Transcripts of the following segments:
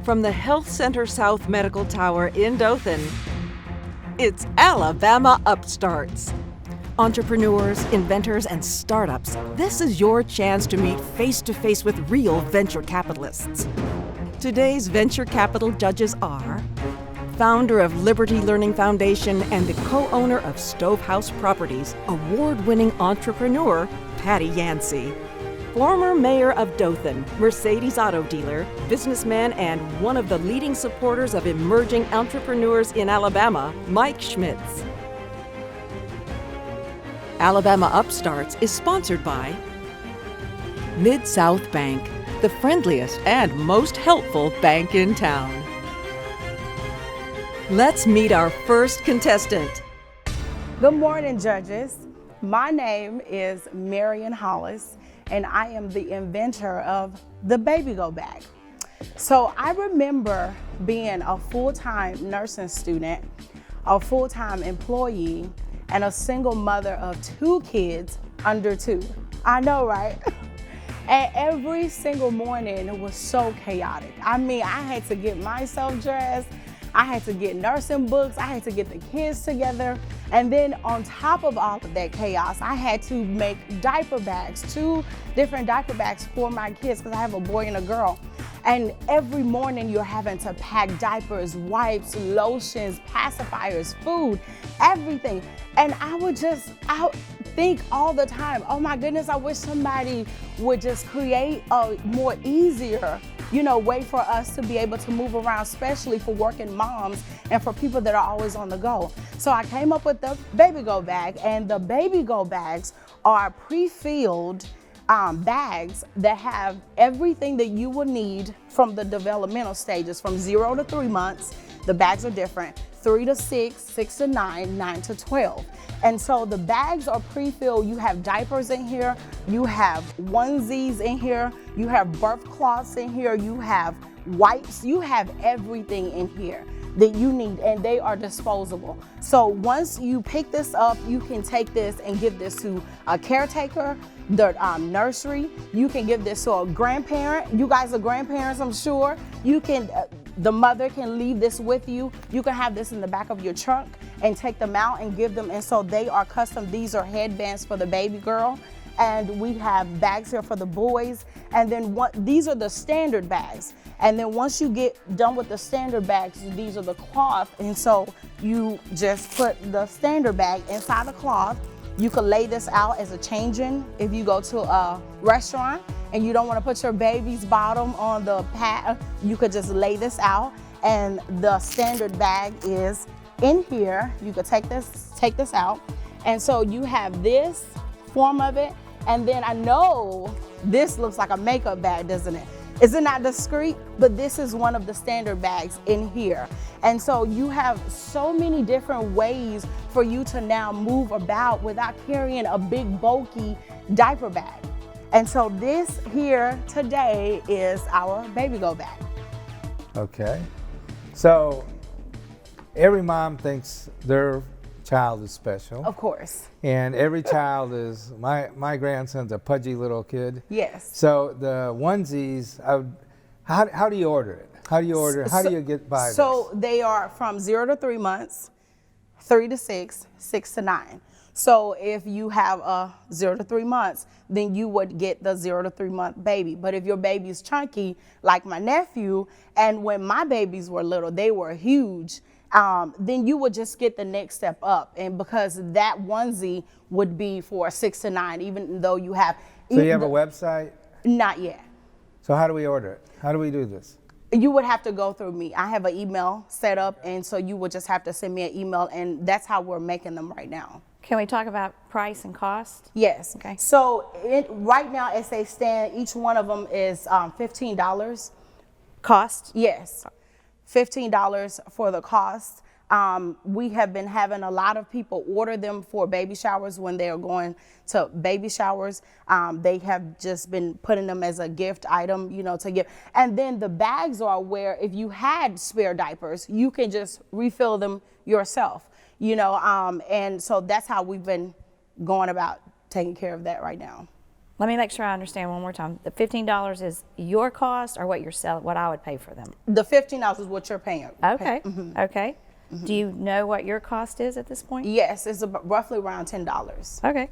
From the Health Center South Medical Tower in Dothan, it's Alabama Upstarts. Entrepreneurs, inventors, and startups, this is your chance to meet face-to-face with real venture capitalists. Today's venture capital judges are founder of Liberty Learning Foundation and the co-owner of Stovehouse Properties, award-winning entrepreneur Patty Yancey. Former mayor of Dothan, Mercedes auto dealer, businessman, and one of the leading supporters of emerging entrepreneurs in Alabama, Mike Schmitz. Alabama Upstarts is sponsored by Mid-South Bank, the friendliest and most helpful bank in town. Let's meet our first contestant. Good morning, judges. My name is Marion Hollis, and I am the inventor of the Baby Go Bag. So I remember being a full-time nursing student, a full-time employee, and a single mother of 2 kids under 2. I know, right? And every single morning it was so chaotic. I mean, I had to get myself dressed, I had to get nursing books, I had to get the kids together, and then on top of all of that chaos, I had to make diaper bags, 2 different diaper bags for my kids because I have a boy and a girl. And every morning you're having to pack diapers, wipes, lotions, pacifiers, food, everything. And I would think all the time, oh my goodness, I wish somebody would just create a more easier way for us to be able to move around, especially for working moms and for people that are always on the go. So I came up with the Baby Go Bag, and the Baby Go Bags are pre-filled bags that have everything that you will need from the developmental stages, from 0 to 3 months. The bags are different, 3 to 6, 6 to 9, 9 to 12. And so the bags are pre-filled. You have diapers in here, you have onesies in here, you have birth cloths in here, you have wipes, you have everything in here that you need, and they are disposable. So once you pick this up, you can take this and give this to a caretaker, the nursery. You can give this to a grandparent. You guys are grandparents, I'm sure. You can, the mother can leave this with you. You can have this in the back of your trunk and take them out and give them. And so they are custom. These are headbands for the baby girl. And we have bags here for the boys. And then these are the standard bags. And then once you get done with the standard bags, these are the cloth. And so you just put the standard bag inside the cloth. You could lay this out as a change-in if you go to a restaurant and you don't want to put your baby's bottom on the pad. You could just lay this out, and the standard bag is in here. You could take this out. And so you have this form of it. And then I know this looks like a makeup bag, doesn't it? Is it not discreet? But this is one of the standard bags in here. And so you have so many different ways for you to now move about without carrying a big bulky diaper bag. And so this here today is our Baby Go Bag. Okay. So every mom thinks their child is special. Of course. And every child is, my grandson's a pudgy little kid. Yes. So the onesies, how do you order it? How do you order it? How do you get by this? So they are from 0 to 3 months, 3 to 6, 6 to 9. So if you have a 0 to 3 months, then you would get the 0 to 3 month baby. But if your baby's chunky, like my nephew, and when my babies were little, they were huge, then you would just get the next step up. And because that onesie would be for 6 to 9, even though you have... So you have a website? Not yet. So how do we order it? How do we do this? You would have to go through me. I have an email set up, and so you would just have to send me an email, and that's how we're making them right now. Can we talk about price and cost? Yes. Okay. So right now, as they stand, each one of them is $15. Cost? Yes. $15 for the cost. We have been having a lot of people order them for baby showers when they are going to baby showers. They have just been putting them as a gift item, to give. And then the bags are where if you had spare diapers, you can just refill them yourself, and so that's how we've been going about taking care of that right now. Let me make sure I understand one more time. The $15 is your cost or what you're selling, what I would pay for them? The $15 is what you're paying. Okay, okay. Do you know what your cost is at this point? Yes, it's roughly around $10. Okay.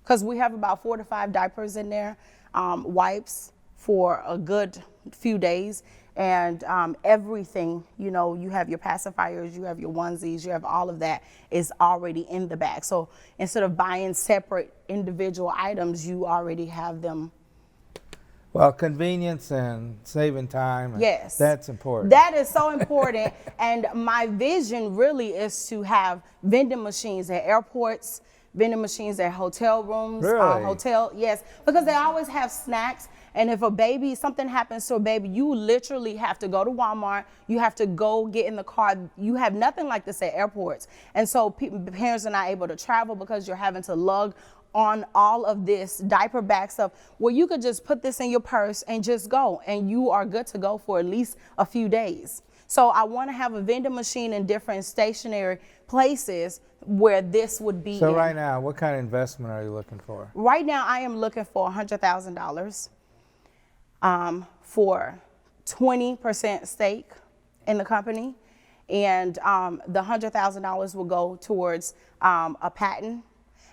Because we have about 4 to 5 diapers in there, wipes for a good few days, and everything, you know, you have your pacifiers, you have your onesies, you have all of that is already in the bag. So instead of buying separate individual items, you already have them. Well, convenience and saving time. Yes. That's important. That is so important. And my vision really is to have vending machines at airports, vending machines at hotel rooms, Really? yes, because they always have snacks. And if something happens to a baby, you literally have to go to Walmart. You have to go get in the car. You have nothing like this at airports. And so parents are not able to travel because you're having to lug on all of this diaper bag stuff, where you could just put this in your purse and just go, and you are good to go for at least a few days. So I want to have a vending machine in different stationary places where this would be. So right now, what kind of investment are you looking for? Right now, I am looking for $100,000 for 20% stake in the company, and the $100,000 will go towards a patent,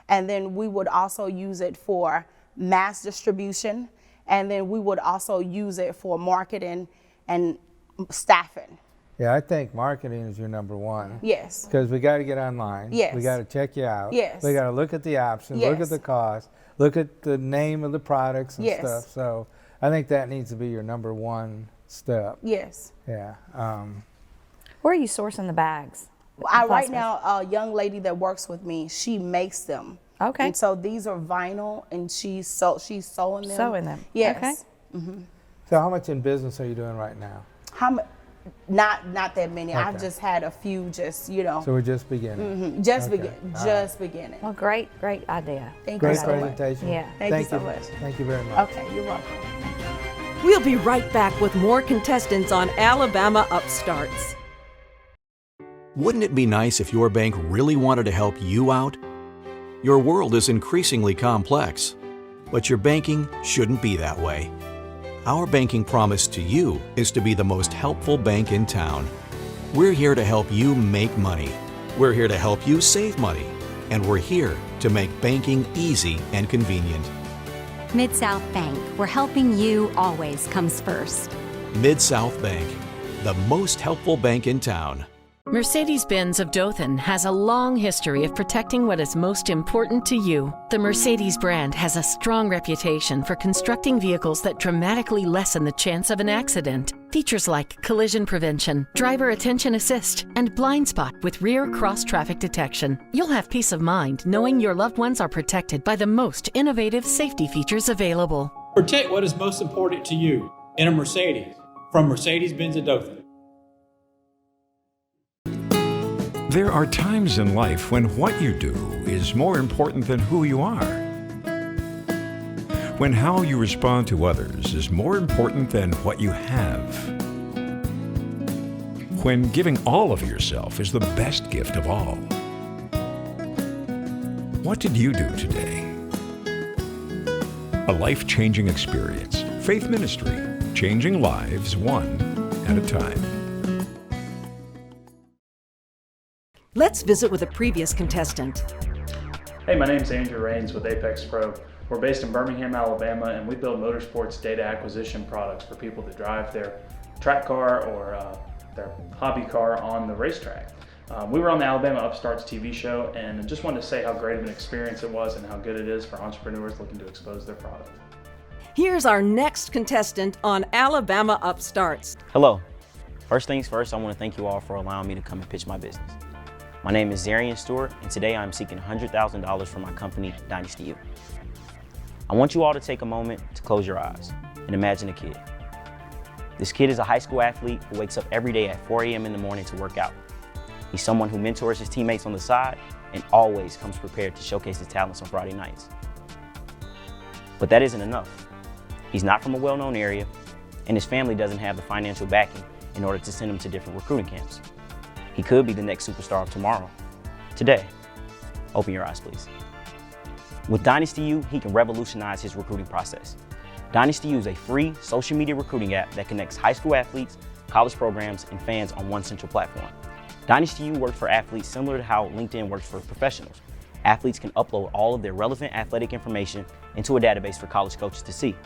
and then we would also use it for mass distribution, and then we would also use it for marketing and staffing. Yeah, I think marketing is your number one. Yes. Because we got to get online. Yes. We got to check you out. Yes. We got to look at the options, look Yes. at the cost, look at the name of the products and Yes. stuff. So I think that needs to be your number one step. Yes. Yeah. Where are you sourcing the bags? Right now, a young lady that works with me, she makes them. Okay. And so these are vinyl, and she's sewing them. Sewing them. Yes. Okay. So how much in business are you doing right now? Not that many. I've Okay. just had a few, just, you know. So we're just beginning. Just Okay. just beginning. Well, great idea. Thank Great you so much. presentation. Yeah. Thank you so much. Thank you very much. Okay, you're welcome. We'll be right back with more contestants on Alabama Upstarts. Wouldn't it be nice if your bank really wanted to help you out? Your world is increasingly complex, but your banking shouldn't be that way. Our banking promise to you is to be the most helpful bank in town. We're here to help you make money. We're here to help you save money. And we're here to make banking easy and convenient. Mid-South Bank, where helping you always comes first. Mid-South Bank, the most helpful bank in town. Mercedes-Benz of Dothan has a long history of protecting what is most important to you. The Mercedes brand has a strong reputation for constructing vehicles that dramatically lessen the chance of an accident. Features like collision prevention, driver attention assist, and blind spot with rear cross-traffic detection. You'll have peace of mind knowing your loved ones are protected by the most innovative safety features available. Protect what is most important to you in a Mercedes from Mercedes-Benz of Dothan. There are times in life when what you do is more important than who you are. When how you respond to others is more important than what you have. When giving all of yourself is the best gift of all. What did you do today? A life-changing experience. Faith Ministry, changing lives one at a time. Let's visit with a previous contestant. Hey, my name's Andrew Rains with Apex Pro. We're based in Birmingham, Alabama, and we build motorsports data acquisition products for people that drive their track car or their hobby car on the racetrack. We were on the Alabama Upstarts TV show, and I just wanted to say how great of an experience it was and how good it is for entrepreneurs looking to expose their product. Here's our next contestant on Alabama Upstarts. Hello. First things first, I want to thank you all for allowing me to come and pitch my business. My name is Zarian Stewart, and today I'm seeking $100,000 from my company, Dynasty U. I want you all to take a moment to close your eyes and imagine a kid. This kid is a high school athlete who wakes up every day at 4 a.m. in the morning to work out. He's someone who mentors his teammates on the side and always comes prepared to showcase his talents on Friday nights. But that isn't enough. He's not from a well-known area, and his family doesn't have the financial backing in order to send him to different recruiting camps. He could be the next superstar of tomorrow. Today, open your eyes, please. With Dynasty U, he can revolutionize his recruiting process. Dynasty U is a free social media recruiting app that connects high school athletes, college programs, and fans on one central platform. Dynasty U works for athletes similar to how LinkedIn works for professionals. Athletes can upload all of their relevant athletic information into a database for college coaches to see.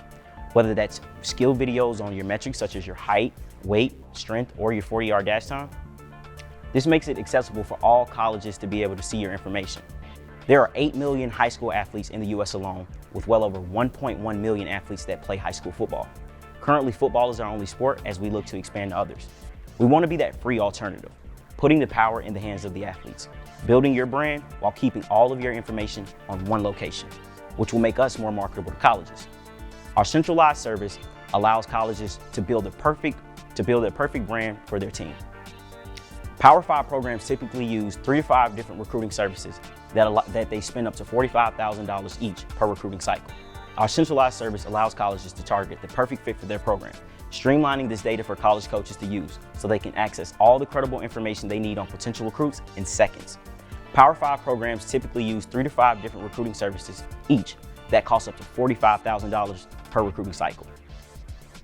Whether that's skill videos on your metrics such as your height, weight, strength, or your 40-yard dash time. This makes it accessible for all colleges to be able to see your information. There are 8 million high school athletes in the US alone, with well over 1.1 million athletes that play high school football. Currently, football is our only sport as we look to expand to others. We want to be that free alternative, putting the power in the hands of the athletes, building your brand while keeping all of your information on one location, which will make us more marketable to colleges. Our centralized service allows colleges to build a perfect brand for their team. Power 5 programs typically use 3 to 5 different recruiting services that they spend up to $45,000 each per recruiting cycle. Our centralized service allows colleges to target the perfect fit for their program, streamlining this data for college coaches to use so they can access all the credible information they need on potential recruits in seconds. Power 5 programs typically use 3 to 5 different recruiting services each that cost up to $45,000 per recruiting cycle.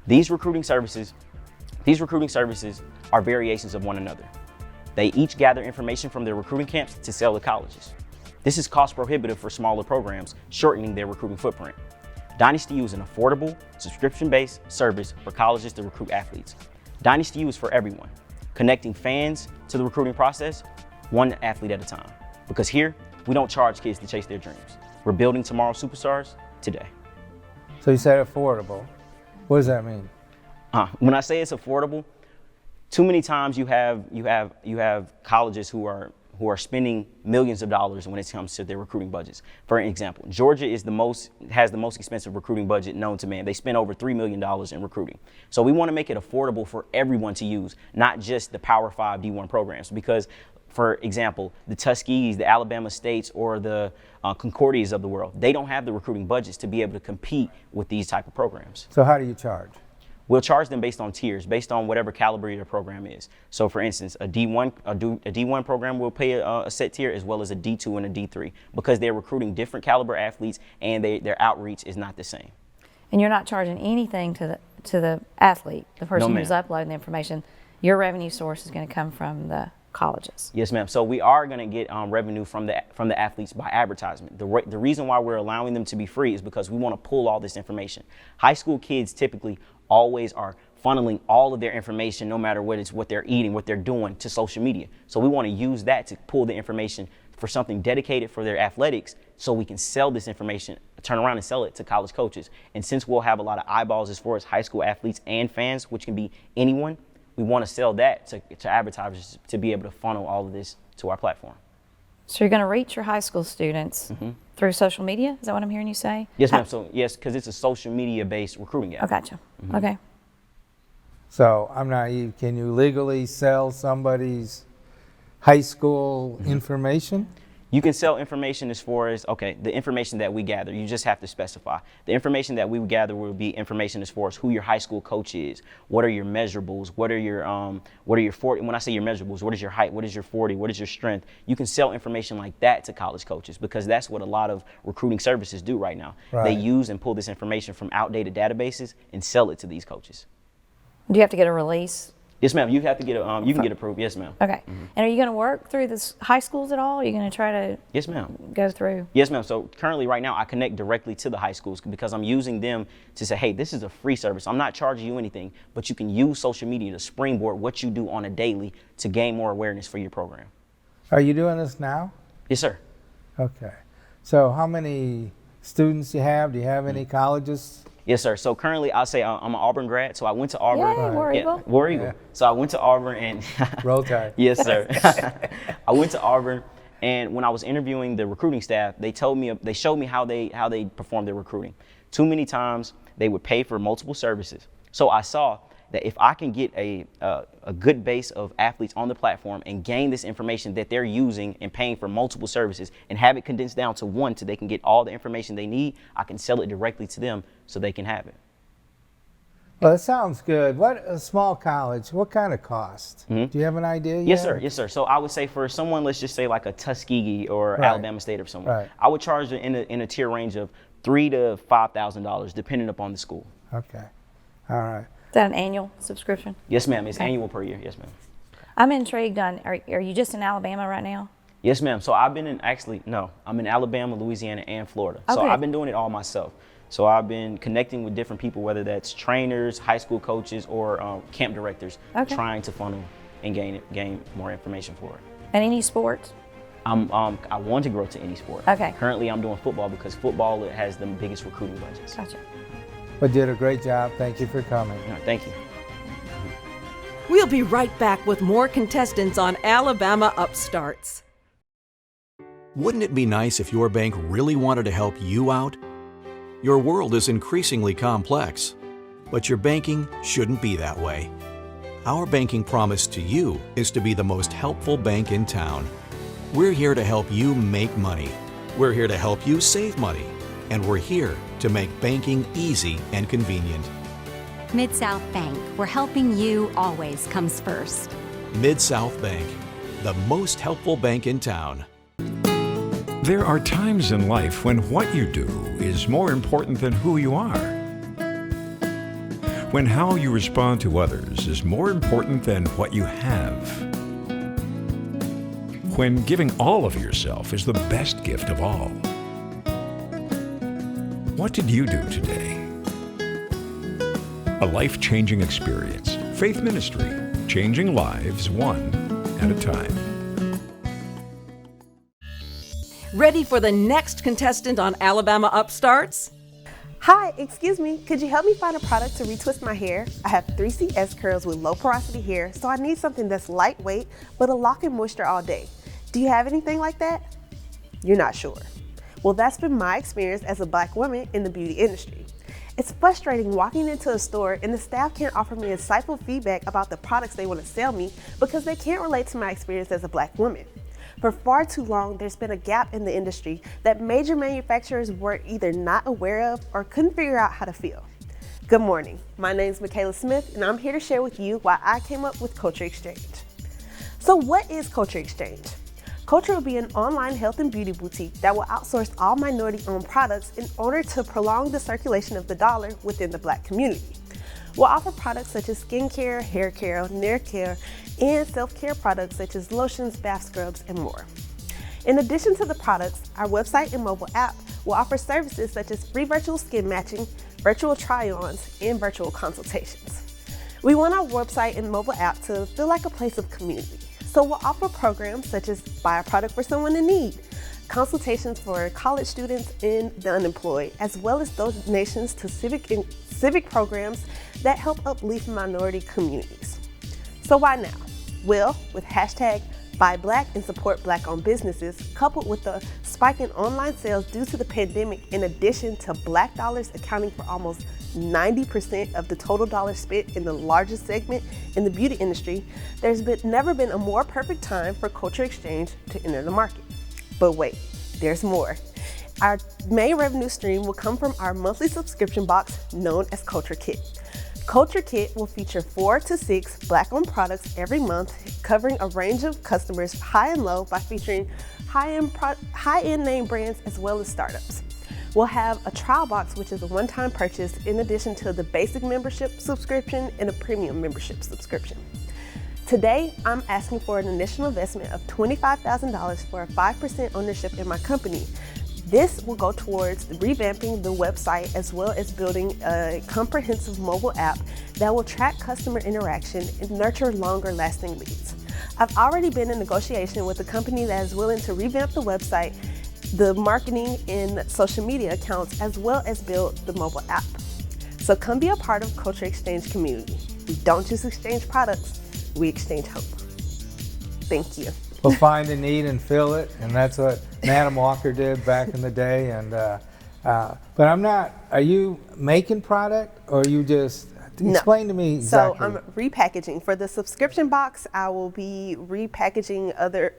These recruiting services are variations of one another. They each gather information from their recruiting camps to sell to colleges. This is cost prohibitive for smaller programs, shortening their recruiting footprint. Dynasty U is an affordable, subscription-based service for colleges to recruit athletes. Dynasty U is for everyone, connecting fans to the recruiting process, one athlete at a time. Because here, we don't charge kids to chase their dreams. We're building tomorrow's superstars today. So you said affordable. What does that mean? When I say it's affordable, too many times you have colleges who are spending millions of dollars when it comes to their recruiting budgets. For example, Georgia has the most expensive recruiting budget known to man. They spend over $3 million in recruiting. So we want to make it affordable for everyone to use, not just the Power 5 D1 programs. Because, for example, the Tuskies, the Alabama States, or the Concordias of the world, they don't have the recruiting budgets to be able to compete with these type of programs. So how do you charge? We'll charge them based on tiers, based on whatever caliber your program is. So for instance, a D1 program will pay a set tier, as well as a D2 and a D3, because they're recruiting different caliber athletes and their outreach is not the same. And you're not charging anything to the athlete, the person who's uploading the information. Your revenue source is going to come from the colleges. Yes, ma'am. So we are going to get revenue from the athletes by advertisement. The reason why we're allowing them to be free is because we want to pull all this information. High school kids typically always are funneling all of their information, no matter what they're eating, what they're doing, to social media. So we want to use that to pull the information for something dedicated for their athletics, so we can sell this information, turn around and sell it to college coaches. And since we'll have a lot of eyeballs as far as high school athletes and fans, which can be anyone, we want to sell that to advertisers to be able to funnel all of this to our platform. So you're going to reach your high school students through social media? Is that what I'm hearing you say? Yes, ma'am. So yes, because it's a social media-based recruiting app. Oh, gotcha. Okay. So I'm naive. Can you legally sell somebody's high school information? You can sell information as far as, the information that we gather, you just have to specify. The information that we gather will be information as far as who your high school coach is, what are your measurables, what are your 40, when I say your measurables, what is your height, what is your 40, what is your strength? You can sell information like that to college coaches, because that's what a lot of recruiting services do right now. Right. They use and pull this information from outdated databases and sell it to these coaches. Do you have to get a release? Yes, ma'am. You have to get you can get approved. Yes, ma'am. Okay. And are you going to work through the high schools at all? Are you going to try to Yes, ma'am. go through? Yes, ma'am. So currently right now I connect directly to the high schools because I'm using them to say, hey, this is a free service. I'm not charging you anything, but you can use social media to springboard what you do on a daily to gain more awareness for your program. Are you doing this now? Yes, sir. Okay. So how many students you have? Do you have any colleges? Yes, sir. So currently, I'll say I'm an Auburn grad, so I went to Auburn. Yay, War Eagle. War Eagle. Yeah. So I went to Auburn and Roll Tide. Yes, sir. I went to Auburn, and when I was interviewing the recruiting staff, they showed me how they perform their recruiting. Too many times they would pay for multiple services. So I saw that if I can get a good base of athletes on the platform and gain this information that they're using and paying for multiple services and have it condensed down to one so they can get all the information they need, I can sell it directly to them so they can have it. Well, that sounds good. What a small college, what kind of cost? Do you have an idea yet? Yes, sir. Yes, sir. So I would say for someone, let's just say like a Tuskegee or Alabama State or someone, I would charge in a tier range of $3,000 to $5,000, depending upon the school. Okay. All right. Is that an annual subscription? Yes, ma'am. It's annual per year. Yes, ma'am. I'm intrigued on, are you just in Alabama right now? Yes, ma'am. So I've been in, I'm in Alabama, Louisiana, and Florida. So I've been doing it all myself. So I've been connecting with different people, whether that's trainers, high school coaches, or camp directors, trying to funnel and gain more information for it. And any sports? I want to grow to any sport. Okay. Currently, I'm doing football because football has the biggest recruiting budgets. Gotcha. But did a great job. Thank you for coming. No, thank you. We'll be right back with more contestants on Alabama Upstarts. Wouldn't it be nice if your bank really wanted to help you out? Your world is increasingly complex, but your banking shouldn't be that way. Our banking promise to you is to be the most helpful bank in town. We're here to help you make money. We're here to help you save money. And we're here to make banking easy and convenient. Mid-South Bank, where helping you always comes first. Mid-South Bank, the most helpful bank in town. There are times in life when what you do is more important than who you are. When how you respond to others is more important than what you have. When giving all of yourself is the best gift of all. What did you do today? A life-changing experience. Faith Ministry, changing lives one at a time. Ready for the next contestant on Alabama Upstarts? Hi, excuse me, could you help me find a product to retwist my hair? I have 3CS curls with low porosity hair, so I need something that's lightweight, but will lock in moisture all day. Do you have anything like that? You're not sure. Well, that's been my experience as a Black woman in the beauty industry. It's frustrating walking into a store and the staff can't offer me insightful feedback about the products they want to sell me because they can't relate to my experience as a Black woman. For far too long, there's been a gap in the industry that major manufacturers were either not aware of or couldn't figure out how to fill. Good morning, my name is Michaela Smith and I'm here to share with you why I came up with Culture Exchange. So what is Culture Exchange? Culture will be an online health and beauty boutique that will outsource all minority-owned products in order to prolong the circulation of the dollar within the Black community. We'll offer products such as skincare, hair care, nail care, and self-care products such as lotions, bath scrubs, and more. In addition to the products, our website and mobile app will offer services such as free virtual skin matching, virtual try-ons, and virtual consultations. We want our website and mobile app to feel like a place of community. So we'll offer programs such as buy a product for someone in need, consultations for college students and the unemployed, as well as donations to civic programs that uplift minority communities. So why now? Well, with hashtag Buy Black and support Black-owned businesses, coupled with the spike in online sales due to the pandemic, in addition to Black dollars accounting for almost 90% of the total dollars spent in the largest segment in the beauty industry, there's never been a more perfect time for Culture Exchange to enter the market. But wait, there's more. Our main revenue stream will come from our monthly subscription box known as Culture Kit. Culture Kit will feature 4 to 6 Black-owned products every month, covering a range of customers high and low by featuring high-end name brands as well as startups. We'll have a trial box, which is a one-time purchase in addition to the basic membership subscription and a premium membership subscription. Today, I'm asking for an initial investment of $25,000 for a 5% ownership in my company. This will go towards revamping the website as well as building a comprehensive mobile app that will track customer interaction and nurture longer lasting leads. I've already been in negotiation with a company that is willing to revamp the website, the marketing and social media accounts, as well as build the mobile app. So come be a part of Culture Exchange community. We don't just exchange products, we exchange hope. Thank you. We'll find a need and fill it, and that's what Madam Walker did back in the day. And but I'm not. Are you making product, or are you just explain to me exactly? So I'm repackaging for the subscription box. I will be repackaging other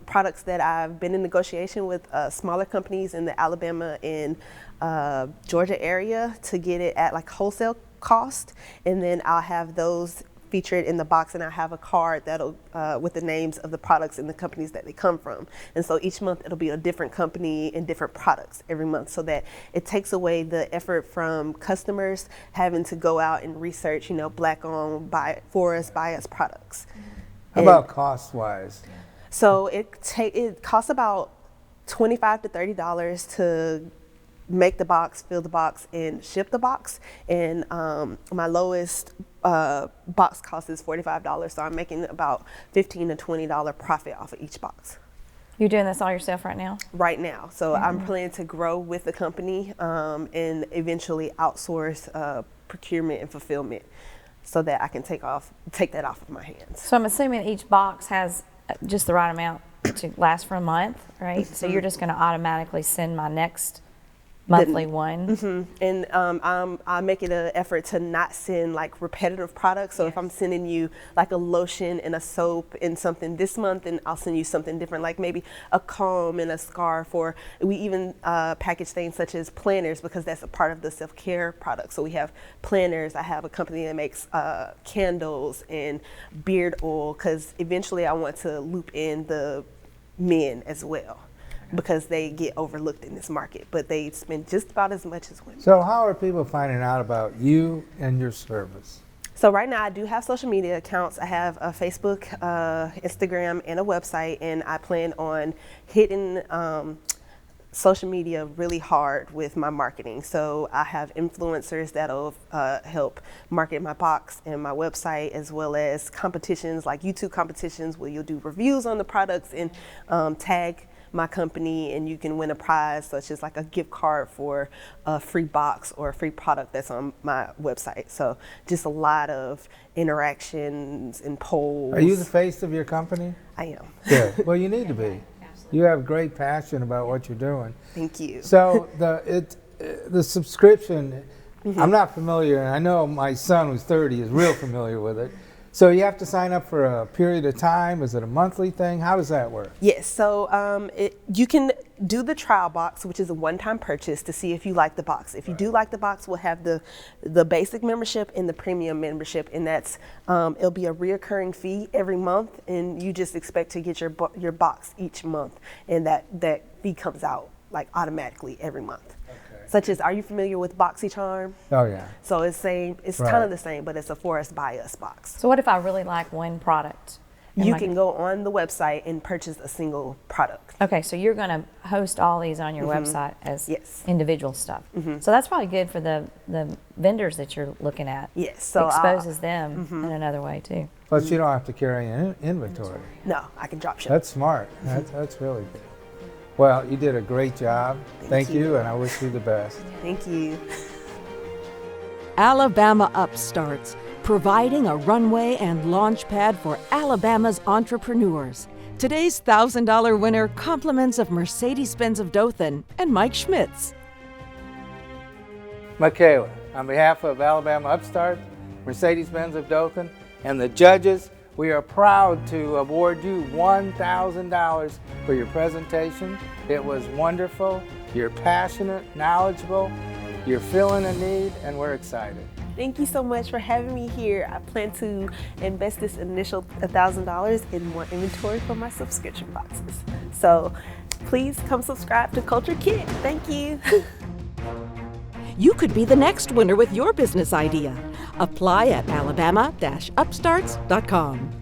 products that I've been in negotiation with smaller companies in the Alabama and Georgia area to get it at like wholesale cost, and then I'll have those featured in the box, and I have a card that'll with the names of the products and the companies that they come from. And so each month it'll be a different company and different products every month, so that it takes away the effort from customers having to go out and research, you know, Black-owned, for us, by us products. How about cost-wise? So it costs about $25 to $30 to make the box, fill the box, and ship the box. And my lowest box cost is $45, so I'm making about $15 to $20 profit off of each box. You're doing this all yourself right now? Right now. So I'm planning to grow with the company and eventually outsource procurement and fulfillment so that I can take that off of my hands. So I'm assuming each box has just the right amount to last for a month, right? So you're just going to automatically send my next monthly one. And I make it an effort to not send like repetitive products. So if I'm sending you like a lotion and a soap and something this month, then I'll send you something different, like maybe a comb and a scarf, or we even package things such as planners, because that's a part of the self-care product. So we have planners. I have a company that makes candles and beard oil, because eventually I want to loop in the men as well, because they get overlooked in this market, but they spend just about as much as women. So how are people finding out about you and your service? So right now I do have social media accounts. I have a Facebook, Instagram, and a website, and I plan on hitting social media really hard with my marketing. So I have influencers that'll help market my box and my website, as well as competitions like YouTube competitions where you'll do reviews on the products and tag my company, and you can win a prize, such as like a gift card for a free box or a free product that's on my website. So just a lot of interactions and polls. Are you the face of your company? I am. Good. Well, you need to be. You have great passion about what you're doing. Thank you. So the subscription, I'm not familiar, and I know my son who's 30 is real familiar with it. So you have to sign up for a period of time? Is it a monthly thing? How does that work? Yes, so you can do the trial box, which is a one-time purchase to see if you like the box. If you do like the box, we'll have the basic membership and the premium membership, and that's it'll be a reoccurring fee every month, and you just expect to get your box each month, and that fee comes out like automatically every month. Such as, are you familiar with BoxyCharm? Oh yeah. So it's kind of the same, but it's a for us by us box. So what if I really like one product? You can go on the website and purchase a single product. Okay, so you're going to host all these on your website as individual stuff. So that's probably good for the vendors that you're looking at. Yes. So exposes them in another way too. But you don't have to carry an inventory. No, I can drop ship. That's smart. That's really good. Well, you did a great job. Thank you, and I wish you the best. Thank you. Alabama Upstarts, providing a runway and launch pad for Alabama's entrepreneurs. Today's $1,000 winner, compliments of Mercedes-Benz of Dothan and Mike Schmitz. Michaela, on behalf of Alabama Upstart, Mercedes-Benz of Dothan, and the judges, we are proud to award you $1,000 for your presentation. It was wonderful. You're passionate, knowledgeable, you're filling a need, and we're excited. Thank you so much for having me here. I plan to invest this initial $1,000 in more inventory for my subscription boxes. So please come subscribe to Culture Kit. Thank you. You could be the next winner with your business idea. Apply at alabama-upstarts.com.